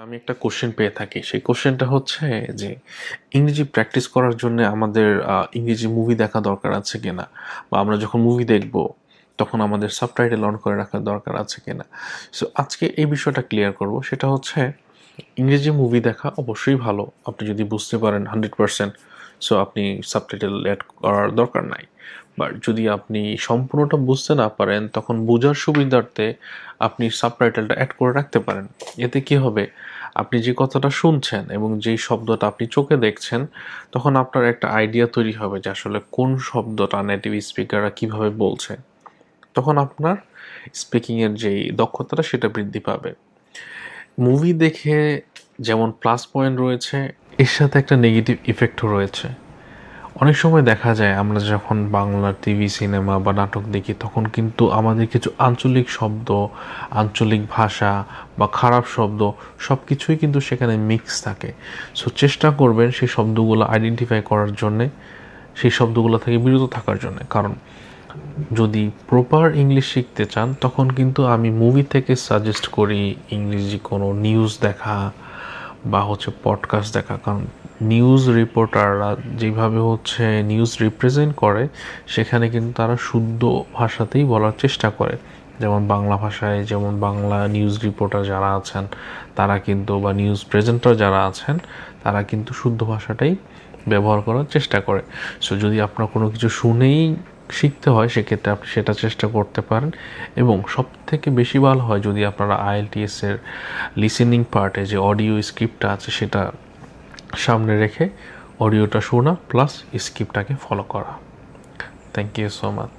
আমি একটা কোশ্চেন পেয়ে থাকি। সেই কোশ্চেনটা হচ্ছে যে, ইংরেজি প্র্যাকটিস করার জন্যে আমাদের ইংরেজি মুভি দেখা দরকার আছে কিনা? বা আমরা যখন মুভি দেখব, তখন আমাদের সাবটাইটেল অন করে রাখার দরকার আছে কিনা? সো আজকে এই বিষয়টা ক্লিয়ার করব। সেটা হচ্ছে ইংরেজি মুভি দেখা অবশ্যই ভালো। আপনি যদি বুঝতে পারেন 100%, সো আপনি সাবটাইটেল এড করার দরকার নাই। বাট যদি আপনি সম্পূর্ণটা বুঝতে না পারেন, তখন বোঝার সুবিধার্থে আপনি সাবটাইটেলটা অ্যাড করে রাখতে পারেন। এতে কি হবে, আপনি যে কথাটা শুনছেন এবং যেই শব্দটা আপনি চোখে দেখছেন, তখন আপনার একটা আইডিয়া তৈরি হবে যে আসলে কোন শব্দটা নেটিভ স্পিকাররা কীভাবে বলছে। তখন আপনার স্পিকিংয়ের যেই দক্ষতাটা সেটা বৃদ্ধি পাবে। মুভি দেখে যেমন প্লাস পয়েন্ট রয়েছে, এর সাথে একটা নেগেটিভ ইফেক্টও রয়েছে। অনেক সময় দেখা যায় আমরা যখন বাংলা টিভি সিনেমা বা নাটক দেখি, তখন কিন্তু আমাদের কিছু আঞ্চলিক শব্দ, আঞ্চলিক ভাষা বা খারাপ শব্দ সব কিছুই কিন্তু সেখানে মিক্স থাকে। সো চেষ্টা করবেন সেই শব্দগুলো আইডেন্টিফাই করার জন্যে, সেই শব্দগুলো থেকে বিরত থাকার জন্যে। কারণ যদি প্রপার ইংলিশ শিখতে চান, তখন কিন্তু আমি মুভি থেকে সাজেস্ট করি ইংরেজি কোনো নিউজ দেখা বা পডকাস্ট দেখা। কারণ নিউজ রিপোর্টাররা যেভাবে নিউজ রিপ্রেজেন্ট করে, সেখানে কিন্তু তারা শুদ্ধ ভাষাতেই বলার চেষ্টা করে। যেমন বাংলা ভাষায়, যেমন বাংলা নিউজ রিপোর্টার যারা আছেন তারা কিন্তু, বা নিউজ প্রেজেন্টার যারা আছেন, তারা কিন্তু শুদ্ধ ভাষাটাই ব্যবহার করার চেষ্টা করে। সো যদি আপনার কোনো কিছু শুনেই শিখতে হয়, সেক্ষেত্রে আপনি সেটা চেষ্টা করতে পারেন। এবং সবথেকে বেশি ভালো হয় যদি আপনারা আইএলটিএসের লিসেনিং পার্টে যে অডিও স্ক্রিপ্টটা আছে, সেটা সামনে রেখে অডিওটা শোনা প্লাস স্ক্রিপ্টটাকে ফলো করা। Thank you so much.